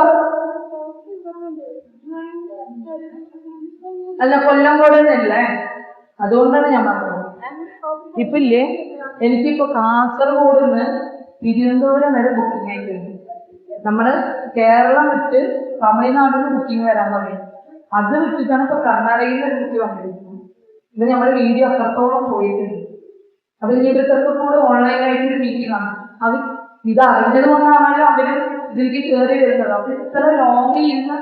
അല്ല, കൊല്ലംകോട് തന്നെയല്ലേ? അതുകൊണ്ടാണ് ഞാൻ പറഞ്ഞത്. ഇപ്പൊ ഇല്ലേ, എനിക്കിപ്പോ കാസർഗോഡ് നിന്ന് തിരുവനന്തപുരം വരെ ബുക്കിംഗ് ആയിട്ടുണ്ട്. നമ്മള് കേരളം വിട്ട് തമിഴ്നാട്ടിൽ നിന്ന് ബുക്കിംഗ് വരാൻ പറയും. അത് വിട്ടിട്ടാണ് ഇപ്പൊ കർണാടകയിൽ നിന്ന് ബുക്ക് വന്നിരിക്കുന്നത്. ഇത് നമ്മുടെ വീഡിയോ അത്രത്തോളം പോയിട്ടുണ്ട്. അപ്പൊ ഇനി ഇവർക്കൊക്കെ കൂടെ ഓൺലൈനായിട്ടൊരു മീറ്റിംഗ് ആണ്. അത് ഇത് അറിഞ്ഞത് കൊണ്ടാണല്ലോ അവര് ഇതിലേക്ക് കയറി വരുന്നത്. അപ്പൊ ഇത്ര ലോങ്ങിൽ ഇരുന്ന്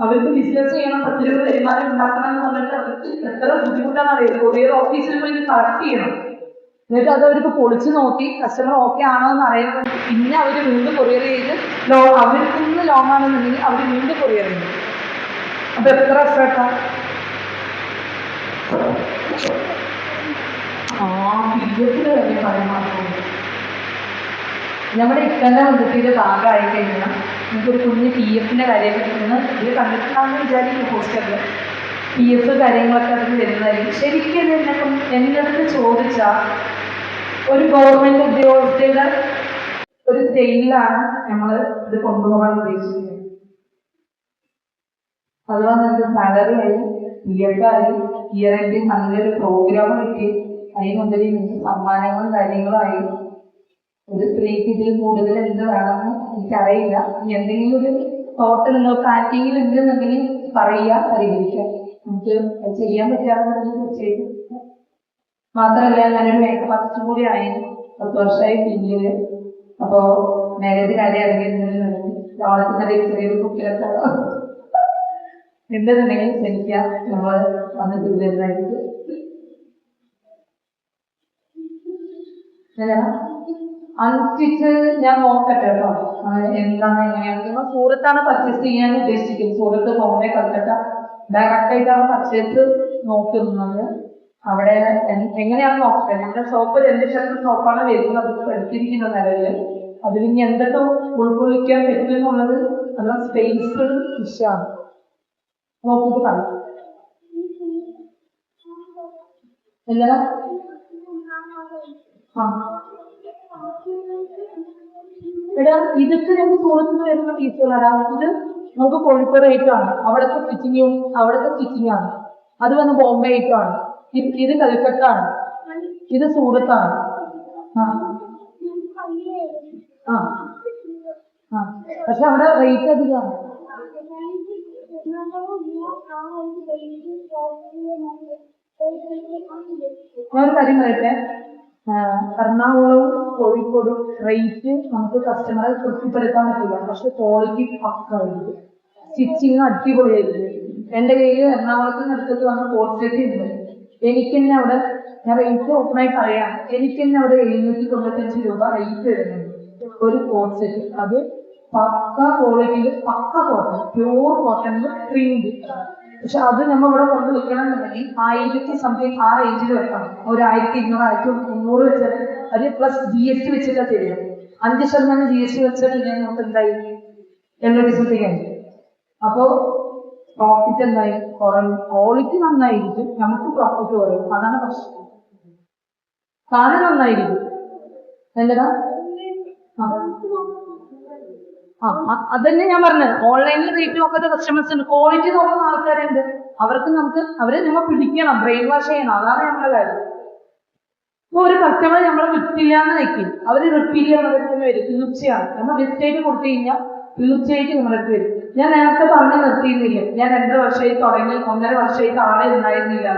അവർക്ക് ബിസിനസ് ചെയ്യണം, 10 രൂപ വരുമാനം ഉണ്ടാക്കണം എന്ന് പറഞ്ഞിട്ട് അവർക്ക് എത്ര ബുദ്ധിമുട്ടാണെന്ന് അറിയാം. കൊറിയർ ഓഫീസിൽ പോയി കളക്ട് ചെയ്യണം. എന്നിട്ട് അത് അവർക്ക് പൊളിച്ച് നോക്കി കസ്റ്റമർ ഓക്കെ ആണോ എന്ന് അറിയുന്നത് പിന്നെ അവർ വീണ്ടും കൊറിയർ ചെയ്ത് അവർക്ക് നിന്ന് ലോങ് ആണെന്നുണ്ടെങ്കിൽ അവർ വീണ്ടും കൊറിയർ ചെയ്യും. അപ്പോൾ എത്ര എഫേർട്ടാണ്. പി.എഫിൻ്റെ കാര്യം പറയാൻ മാത്രമേ നമ്മുടെ ഇക്കൻ്റെ വന്നിട്ട് ഭാഗമായി കഴിഞ്ഞാൽ നമുക്കൊരു കുഞ്ഞ് പി.എഫിൻ്റെ കാര്യമൊക്കെ കിട്ടുന്ന ഇത് കണ്ടിട്ടുണ്ടാകുന്ന വിചാരിക്കുന്നു പോസ്റ്ററിൽ PF കാര്യങ്ങളൊക്കെ അതിന് വരുന്നതായിരിക്കും. ശരിക്കും എൻ്റെ അടുത്ത് ചോദിച്ചാൽ ഒരു ഗവൺമെൻറ് ഉദ്യോഗസ്ഥയുടെ ഒരു സ്റ്റൈലിലാണ് നമ്മൾ ഇത് കൊണ്ടുപോകാൻ ഉദ്ദേശിക്കുന്നത്. അതുപോലെ നമുക്ക് സാലറി ആയി PF ആയി ഇയർ എൻഡിൽ നല്ലൊരു പ്രോഗ്രാം കിട്ടി അതിനുപരി നിങ്ങൾക്ക് സമ്മാനങ്ങളും കാര്യങ്ങളായി ഒരു സ്ത്രീക്ക് ഇതിൽ കൂടുതൽ എന്ത് വേണമെന്ന് എനിക്കറിയില്ല. എന്തെങ്കിലും ഒരു തോട്ട് നിങ്ങൾക്ക് ആർക്കെങ്കിലും ഉണ്ടെന്നുണ്ടെങ്കിൽ പറയുക, പരിഹരിക്കുക. നമുക്ക് ചെയ്യാൻ പറ്റാറുണ്ടെങ്കിൽ തീർച്ചയായിട്ടും. മാത്രമല്ല ഞാനൊരു മേക്കപ്പ് ആർട്ടിസ്റ്റ് കൂടി ആയിരുന്നു 10 വർഷമായി പിന്നില്. അപ്പോൾ മാരേജ് കാര്യം ഇറങ്ങിയിരുന്നെങ്കിൽ ഓണത്തിൻ്റെ ചെറിയൊരു കുട്ടികളൊക്കെ എന്തെന്നുണ്ടെങ്കിൽ ക്ഷണിക്കാം, നമ്മൾ വന്ന് ചെയ്തിരുന്നായിട്ട്. അൺസ്റ്റിച്ച് ഞാൻ നോക്കട്ടെ കേട്ടോ, എന്താണ് എങ്ങനെയാണ്. നിങ്ങൾ സൂറത്താണ് പർച്ചേസ് ചെയ്യാൻ ഉദ്ദേശിക്കുന്നത്. സൂറത്ത്, ബോംബെ, കൽക്കട്ട ഡയറക്റ്റായിട്ടാണ് പർച്ചേസ് നോക്കുന്നത്. അവിടെ എങ്ങനെയാണ് നോക്കട്ടെ. നമ്മുടെ ഷോപ്പ് 2 ശതമാനം ഷോപ്പാണ് വരുന്നത് എടുത്തിരിക്കുന്ന നിലവിൽ. അതിൽ ഇനി എന്തൊക്കെ ഉൾക്കൊള്ളിക്കാൻ പറ്റും എന്നുള്ളത് നല്ല സ്പേസ് വിഷയമാണ്. നോക്കിയിട്ട് പറയാം. എല്ലാ എടാ ഇതൊക്കെ നമുക്ക് സൂറത്തിന് വരുന്ന പീസുകളാണ്. ഇത് നമുക്ക് കോഴിക്കോട് ഐറ്റമാണ്, അവിടുത്തെ സ്റ്റിച്ചിങ് ആണ്. അത് വന്ന് ബോംബെ ഐറ്റമാണ്. ഇത് കൽക്കട്ട ആണ്, ഇത് സൂറത്താണ്. പക്ഷെ അവിടെ റേറ്റ് അധികമാണ്. ഞാനൊരു കാര്യം പറയട്ടെ, എറണാകുളവും കോഴിക്കോടും റേറ്റ് നമുക്ക് കസ്റ്റമറെ തൃപ്തിപ്പെടുത്താൻ പറ്റില്ല. പക്ഷെ ക്വാളിറ്റി പക്കായിരിക്കും, സ്റ്റിച്ചിങ് അടിപൊളിയായിരിക്കും. എൻ്റെ കയ്യിൽ എറണാകുളത്ത് നിന്ന് എടുത്തിട്ട് വന്ന കോട്ട് ഉണ്ട്. എനിക്ക് തന്നെ അവിടെ ഞാൻ റേറ്റ് ഓപ്പണായി പറയാം, എനിക്ക് തന്നെ അവിടെ 795 രൂപ റേറ്റ് വരുന്നുണ്ട് ഒരു കോട്ട് സെറ്റ്. അത് പക്ക ക്വാളിറ്റിയിൽ പക്ക കോട്ടൺ, പ്യൂർ കോട്ടണിൽ പ്രിന്റ്. പക്ഷെ അത് നമ്മൾ ഇവിടെ കൊണ്ട് വെക്കണം എന്നുണ്ടെങ്കിൽ 1000 സംതിങ് ആ റേഞ്ചിൽ വെക്കണം. 1200, 1300 വെച്ചാൽ അത് പ്ലസ് GST വെച്ചിട്ടാ തരിക. 5% GST വെച്ചാൽ പിന്നെ നമുക്ക് എന്തായി സംതിങ്. അപ്പോൾ പ്രോഫിറ്റ് എന്തായി കുറയും. ക്വാളിറ്റി നന്നായിരിക്കും, നമുക്ക് പ്രോഫിറ്റ് കുറയും. അതാണ് പ്രശ്നം. സാധനം നന്നായിരിക്കും എന്നതാ. അതന്നെ ഞാൻ പറഞ്ഞത്. ഓൺലൈനിൽ റേറ്റ് നോക്കാത്ത കസ്റ്റമേഴ്സ് ഉണ്ട്, ക്വാളിറ്റി നോക്കുന്ന ആൾക്കാരുണ്ട്. അവരെ നമ്മൾ പിടിക്കണം, ബ്രെയിൻ വാഷ് ചെയ്യണം. അതാണ് നമ്മുടെ കാര്യം. ഇപ്പോൾ ഒരു കസ്റ്റമർ നമ്മൾ വിട്ടില്ല എന്ന് വെക്കും, അവർ റിപ്പീറ്റ് ചെയ്യാൻ വരും. തീർച്ചയാണ് നമ്മൾ മിസ്റ്റേക്ക് കൊടുത്തു കഴിഞ്ഞാൽ തീർച്ചയായിട്ടും നിങ്ങളടുത്ത് വരും. ഞാൻ നേരത്തെ പറഞ്ഞ് നിർത്തിയിരുന്നില്ല, ഞാൻ 2 വർഷമായി തുടങ്ങി, 1.5 വർഷമായിട്ട് ആളെ ഉണ്ടായിരുന്നില്ല.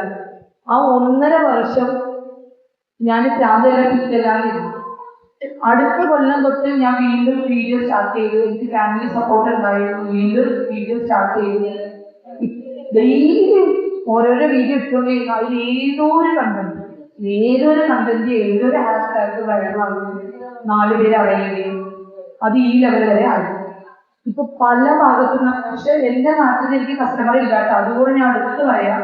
ആ 1.5 വർഷം ഞാൻ ചാന്തയിലായിരുന്നു. അടുത്ത കൊല്ലം തൊട്ട് ഞാൻ വീണ്ടും വീഡിയോ സ്റ്റാർട്ട് ചെയ്തു. എനിക്ക് ഫാമിലി സപ്പോർട്ട് ഉണ്ടായിരുന്നു. വീണ്ടും വീഡിയോ സ്റ്റാർട്ട് ചെയ്തു. ഡെയിലി ഓരോരോ വീഡിയോ ഇട്ടുകൊണ്ടിരിക്കും. അതിൽ ഏതൊരു കണ്ടന്റ് ഏതൊരു ഹാഷ്ടാഗ് വൈറലാകും, 4 പേര് അറിയുകയും അത് ഈ ലെവൽ വരെ ആയി. ഇപ്പൊ പല ഭാഗത്തുനിന്ന്. പക്ഷെ എൻ്റെ നാട്ടിൽ എനിക്ക് കസ്റ്റമർ ഇല്ലാട്ടോ, അതുകൊണ്ട് ഞാൻ അടുത്ത് പറയാം.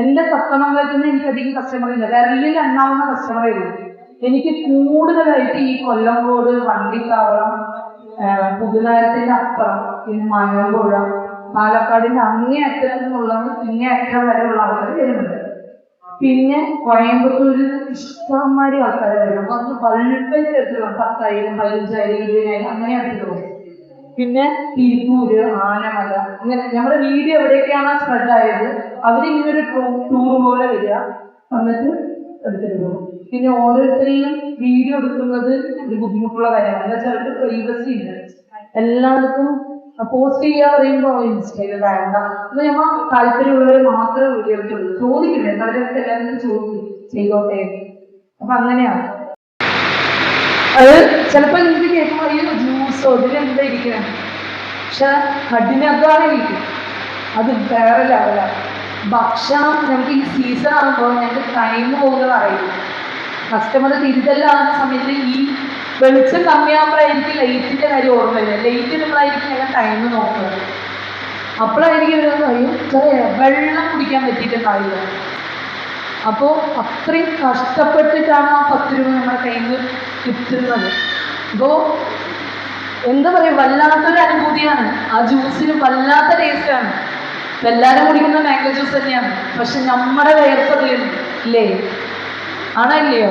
എൻ്റെ തത്തമംഗലത്തിൽ നിന്ന് എനിക്ക് അധികം കസ്റ്റമർ ഇല്ല, വിരലിൽ എണ്ണാവുന്ന കസ്റ്റമറേ ഉള്ളൂ. എനിക്ക് കൂടുതലായിട്ട് ഈ കൊല്ലംകോട്, വണ്ടിത്താവളം, പുതുനഗരത്തിന്റെ അപ്പുറം, പിന്നെ മലമ്പുഴ, പാലക്കാടിന്റെ അങ്ങേയറ്റത്തിൽ നിന്നുള്ളവർ ഇങ്ങേയറ്റം വരെയുള്ള ആൾക്കാർ വരുന്നുണ്ട്. പിന്നെ കോയമ്പത്തൂരിൽ ഇഷ്ടംമാരി ആൾക്കാർ വരും. അപ്പൊ അത് പള്ളിപ്പേര് എടുത്തിട്ടുള്ളൂ, 10,000, 15,000, 20,000 അങ്ങനെ എടുത്തിട്ടുള്ളൂ. പിന്നെ തിരുപ്പൂര്, ആനമല, ഇങ്ങനെ നമ്മുടെ വീഡിയോ എവിടെയൊക്കെയാണ് സ്പ്രെഡ് ആയത് അവരിങ്ങനെ ഒരു ടൂർ പോലെ വരിക, എന്നിട്ട് എടുത്തിട്ട് പോകും. പിന്നെ ഓരോരുത്തരെയും വീഡിയോ എടുക്കുന്നത് ഒരു ബുദ്ധിമുട്ടുള്ള കാര്യമാണ്. എന്താ വെച്ചാൽ അവർക്ക് പ്രൈവസി ഇല്ല. എല്ലായിടത്തും പോസ്റ്റ് ചെയ്യാൻ പറയുമ്പോൾ ഇൻസ്റ്റയിൽ വേണ്ട. അപ്പൊ നമ്മൾ താല്പര്യമുള്ളവർ മാത്രമേ വീഡിയോ എടുത്തുള്ളൂ. ചോദിക്കില്ല, അവരൊക്കെ എല്ലാവരും ചെയ്തോട്ടെ. അപ്പൊ അങ്ങനെയാണ് അത്. ചിലപ്പോൾ നിങ്ങൾക്ക് കേൾക്കുമ്പോൾ ഈ ജ്യൂസോ ഇതിലെന്താ ഇരിക്കണം, പക്ഷെ കഠിനാധ്വാനമായിരിക്കും. അത് വേറെ ലെവലാണ്. ഭക്ഷണം നമുക്ക് ഈ സീസൺ ആകുമ്പോൾ ഞങ്ങൾക്ക് ടൈം പോകുന്നത് അറിയില്ല. കസ്റ്റമർ തിരിതലാകുന്ന സമയത്ത് ഈ വെളിച്ചം കമ്മിയാകുമ്പോഴായിരിക്കും ലൈറ്റിൻ്റെ കാര്യം ഓർമ്മ വരിക. ലൈറ്റ് ഇടുമ്പോഴായിരിക്കും ഞങ്ങൾ ടൈം നോക്കുന്നത്. അപ്പോഴായിരിക്കും ഒരു കാര്യം വെള്ളം കുടിക്കാൻ പറ്റിയിട്ടുണ്ടാവില്ല. അപ്പോൾ അത്രയും കഷ്ടപ്പെട്ടിട്ടാണ് ആ 10 രൂപ നമ്മുടെ കയ്യിൽ നിന്ന് കിട്ടുന്നത്. അപ്പോൾ എന്താ പറയുക, വല്ലാത്തൊരു അനുഭൂതിയാണ്. ആ ജ്യൂസിന് വല്ലാത്ത ടേസ്റ്റാണ്. ഇപ്പം എല്ലാവരും കുടിക്കുന്ന മാംഗോ ജ്യൂസ് തന്നെയാണ്, പക്ഷെ നമ്മുടെ വേർപ്പതിലുണ്ട് ഇല്ലേ? ആണോ ഇല്ലയോ?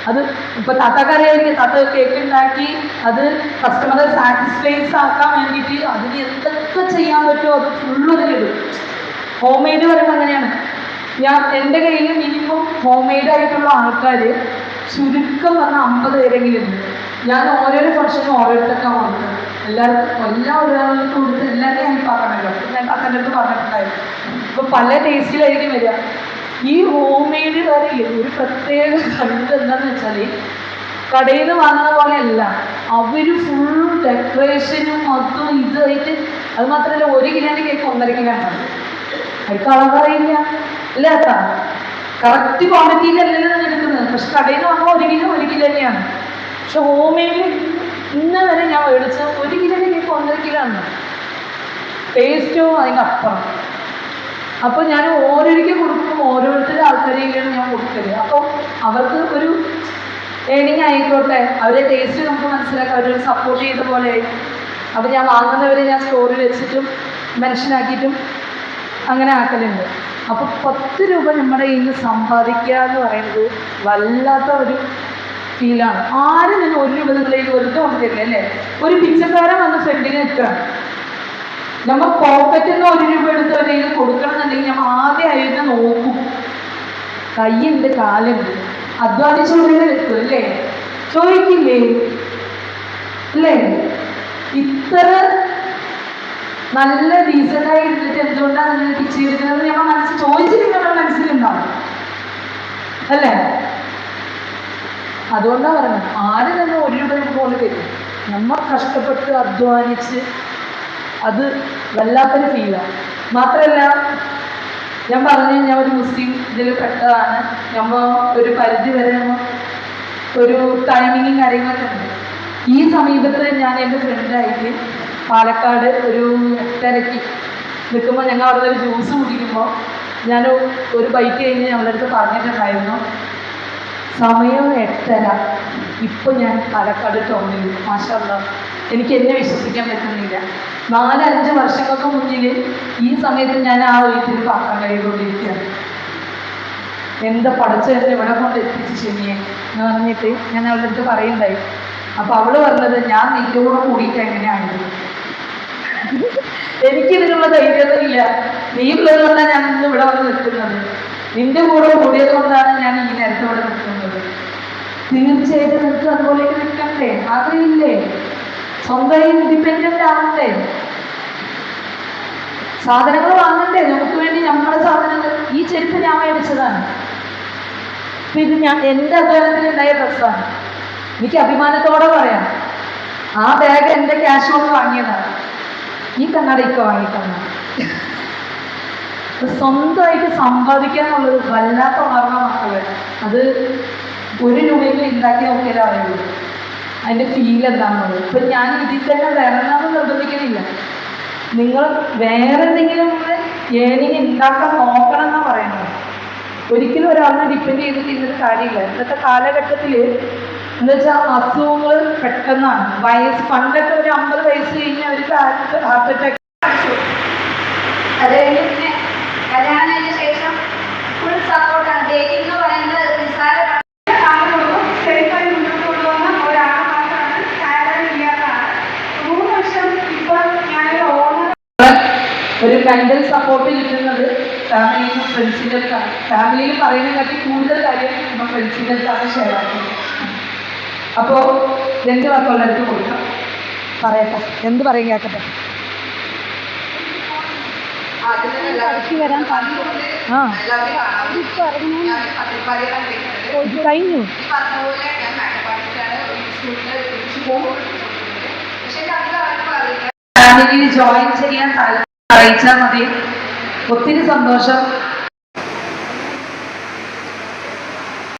അത് ഇപ്പം താത്താക്കറിയായിരിക്കും, താത്ത കേക്ക് ഉണ്ടാക്കി അത് കസ്റ്റമറെ സാറ്റിസ്ഫൈസ് ആക്കാൻ വേണ്ടിയിട്ട് അതിന് എന്തൊക്കെ ചെയ്യാൻ പറ്റുമോ അത് ഫുള്ള് ഇതിലിടും. ഹോം മെയ്ഡ് പറയുമ്പോൾ അങ്ങനെയാണ്. എൻ്റെ കയ്യിൽ മിനിമം ഹോം മെയ്ഡ് ആയിട്ടുള്ള ആൾക്കാർ ചുരുക്കം പറഞ്ഞാൽ 50 പേരെങ്കിലും ഉണ്ട്. ഞാൻ ഓരോരോ ഫംഗ്ഷനും ഓരോരുത്തർക്കാണ് കൊടുക്കുന്നത്. എല്ലാവർക്കും ഒരാൾക്ക് കൊടുത്ത് എല്ലാവരെയും ഹെൽപ്പ് ആക്കണമല്ലോ. ഞാൻ താത്തൻ്റെ അടുത്ത് പറഞ്ഞിട്ടുണ്ടായിരുന്നു. ഇപ്പോൾ പല ടേസ്റ്റിലായിരിക്കും വരിക. ഈ ഹോം മെയ്ഡ് കറിയിൽ ഒരു പ്രത്യേക കണ്ട് എന്താണെന്ന് വെച്ചാൽ കടയിൽ നിന്ന് വാങ്ങുന്ന പോലെയല്ല. അവർ ഫുൾ ഡെക്കറേഷനും അതും ഇതായിട്ട്, അത് മാത്രമല്ല 1 കിലോൻ്റെ കേക്ക് 1.5 കിലോ ആണ്. അത് കളറില്ല അല്ലേ? അതാ കറക്റ്റ് ക്വാണ്ടിറ്റിയിലല്ലല്ലോ ഞാൻ എടുക്കുന്നത്. പക്ഷെ കടയിൽ നിന്ന് വാങ്ങുമ്പോൾ 1 കിലോ തന്നെയാണ്. പക്ഷെ ഹോം മെയ്ഡിൽ ഇന്ന് വരെ ഞാൻ മേടിച്ച 1 കിലോൻ്റെ കേക്ക് 1.5 കിലോ ആണ്. ടേസ്റ്റോ അതിൻ്റെ അപ്പുറം. അപ്പോൾ ഞാൻ ഓരോരിക്കും കൊടുക്കുമ്പോൾ ഓരോരുത്തരുടെ ആൾക്കാരെയാണ് ഞാൻ കൊടുക്കല്. അപ്പോൾ അവർക്ക് ഒരു ഏണിങ് ആയിക്കോട്ടെ, അവരുടെ ടേസ്റ്റ് നമുക്ക് മനസ്സിലാക്കാം, അവരൊരു സപ്പോർട്ട് ചെയ്ത പോലെ. അപ്പോൾ ഞാൻ വാങ്ങുന്നവരെ ഞാൻ സ്റ്റോറിൽ വെച്ചിട്ടും മെൻഷനാക്കിയിട്ടും അങ്ങനെ ആക്കലുണ്ട്. അപ്പോൾ 10 രൂപ നമ്മുടെ കയ്യിൽ നിന്ന് സമ്പാദിക്കുക എന്ന് പറയുന്നത് വല്ലാത്ത ഒരു ഫീലാണ്. ആരും തന്നെ 1 രൂപ നിങ്ങളുടെ കയ്യിൽ വെറുതെ കൊണ്ടുതരില്ല അല്ലേ? ഒരു പിച്ചക്കാരൻ വന്ന് ഫ്രണ്ടിന് നിൽക്കുകയാണ്, നമ്മൾ പോക്കറ്റിൽ നിന്ന് 1 രൂപ എടുത്തവരെ കയ്യിൽ കൊടുക്കണം എന്നുണ്ടെങ്കിൽ നമ്മൾ ആദ്യം അയഞ്ഞ് നോക്കും. കൈയുണ്ട്, കാലുണ്ട്, അധ്വാനിച്ചുകൊണ്ടേ വെക്കും അല്ലേ? ചോദിക്കില്ലേ അല്ലേ? ഇത്ര നല്ല ഡീസൻ്റായി ഇരുന്നിട്ട് എന്തുകൊണ്ടാണ് നിങ്ങൾ പിച്ച് എടുക്കുന്നത് നമ്മൾ മനസ്സിൽ ചോദിച്ചിട്ട് നമ്മുടെ മനസ്സിലുണ്ടാവും അല്ലേ? അതുകൊണ്ടാണ് പറയുന്നത് ആരും തന്നെ 1 രൂപ പോലെ തരും. നമ്മൾ കഷ്ടപ്പെട്ട് അധ്വാനിച്ച് അത് വല്ലാത്തൊരു ഫീലാണ്. മാത്രമല്ല ഞാൻ പറഞ്ഞു, ഞാൻ ഒരു മുസ്ലിം ഇതിൽ പെട്ടതാണ്. നമ്മൾ ഒരു പരിധി വരെ ഒരു ടൈമിങ്ങും കാര്യങ്ങളൊക്കെ ഉണ്ട്. ഈ സമീപത്ത് ഞാൻ എൻ്റെ ഫ്രണ്ടായിട്ട് പാലക്കാട് ഒരു 8:30 നിൽക്കുമ്പോൾ ഞങ്ങൾ അവിടെ ഒരു ജ്യൂസ് കുടിക്കുമ്പോൾ ഞാൻ ഒരു ബൈക്ക് കഴിഞ്ഞ് ഞങ്ങളുടെ അടുത്ത് പറഞ്ഞിട്ടുണ്ടായിരുന്നു, സമയം 8:30, ഇപ്പോൾ ഞാൻ പാലക്കാട് ടൗണിൽ. മാഷാഅല്ലാഹ്, എനിക്ക് എന്നെ വിശ്വസിക്കാൻ പറ്റുന്നില്ല. 4-5 വർഷങ്ങൾക്ക് മുന്നിൽ ഈ സമയത്ത് ഞാൻ ആ വീട്ടിൽ പാത്രം കഴുകിക്കൊണ്ടിരിക്കുകയാണ്. എന്താ പഠിച്ചതിന് ഇവിടെ കൊണ്ട് എത്തിച്ച് ശനിയെ എന്ന് പറഞ്ഞിട്ട് ഞാൻ അവളുടെ അടുത്ത് പറയുണ്ടായി. അപ്പോൾ അവള് പറഞ്ഞത്, ഞാൻ നിന്റെ കൂടെ കൂടിയിട്ട് എങ്ങനെയായിരുന്നു, എനിക്കിതിനുള്ള ധൈര്യമൊന്നുമില്ല. നീ ഉള്ളത് കൊണ്ടാണ് ഞാൻ ഇന്ന് ഇവിടെ വന്ന് നിൽക്കുന്നത്. നിന്റെ കൂടെ കൂടിയത് കൊണ്ടാണ് ഞാൻ ഈ നേരത്തെ ഇവിടെ നിൽക്കുന്നത്. തീർച്ചയായിട്ടും നിനക്ക് അതുപോലെയൊക്കെ നിൽക്കണ്ടേ? ആഗ്രഹമില്ലേ? സ്വന്തമായി ഇൻഡിപെൻഡൻ്റ് ആവണ്ടേ? സാധനങ്ങൾ വാങ്ങണ്ടേ? നമുക്ക് വേണ്ടി നമ്മുടെ സാധനങ്ങൾ. ഈ ചെരുപ്പ് ഞാൻ മേടിച്ചതാണ്. അപ്പം ഇത് എൻ്റെ അധ്വാനത്തിലുണ്ടായ ഡ്രസ്സാണ്. എനിക്ക് അഭിമാനത്തോടെ പറയാം, ആ ബാഗ് എൻ്റെ ക്യാഷ് കൊണ്ട് വാങ്ങിയതാണ്. ഈ കണ്ണടയ്ക്ക് വാങ്ങിത്തന്ന. സ്വന്തമായിട്ട് സമ്പാദിക്കാന്നുള്ളത് വല്ലാത്ത ഓർമ്മ മക്കളെ. അത് 1 രൂപയ്ക്ക് ഉണ്ടാക്കി നോക്കിയാലേ അറിയുള്ളൂ അതിൻ്റെ ഫീൽ എന്താണെന്നുള്ളത്. ഇപ്പം ഞാൻ ഇതിൽ തന്നെ വരണമെന്ന് നിർബന്ധിക്കുന്നില്ല. നിങ്ങൾ വേറെ എന്തെങ്കിലും ഏണിങ് ഉണ്ടാക്കാൻ നോക്കണം എന്നാണ് പറയുന്നത്. ഒരിക്കലും ഒരാളിനെ ഡിപ്പെൻഡ് ചെയ്തിട്ട് ഇന്നത്തെ കാര്യമില്ല. ഇന്നത്തെ കാലഘട്ടത്തിൽ എന്ന് വെച്ചാൽ അസുഖങ്ങൾ പെട്ടെന്നാണ്. പണ്ടൊക്കെ ഒരു 50 വയസ്സ് കഴിഞ്ഞാൽ അവർക്ക് ഹാർട്ട് അറ്റാക്ക്. അത് കഴിഞ്ഞ് കല്യാണം കഴിഞ്ഞ ശേഷം ഫുൾ സപ്പോർട്ടാണ്. ഡേറ്റിംഗ് എന്ന് പറയുന്നത് നിസ്സാര സേഫായി മുന്നോട്ട് കൊണ്ടുപോകുന്ന ഒരാളെ മാത്രമാണ്. സാലറി ഇല്ലാത്തതാണ്. 3 വർഷം ഇപ്പോൾ ഞാനൊരു ഓണർ. ഒരു മെൻ്റൽ സപ്പോർട്ട് കിട്ടുന്നത് ഫാമിലിയിൽ നിന്ന് ഫ്രണ്ട്സിൻ്റെ അടുത്താണ്. ഫാമിലിയിൽ പറയുന്നതിനെക്കാട്ടി കൂടുതൽ കാര്യം നമ്മൾ ഫ്രണ്ട്സിൻ്റെ അടുത്താണ് ഷെയർ ആക്കുന്നത്. അപ്പോൾ 2 വാക്കുകളുടെ അടുത്ത് കൊടുക്കാം. പറയട്ടെ, എന്ത് പറയും കേൾക്കട്ടെ. വരാൻ കഴിഞ്ഞു. ഫാമിലിയിൽ ജോയിൻ ചെയ്യാൻ അറിയിച്ചാൽ മതി. ഒത്തിരി സന്തോഷം.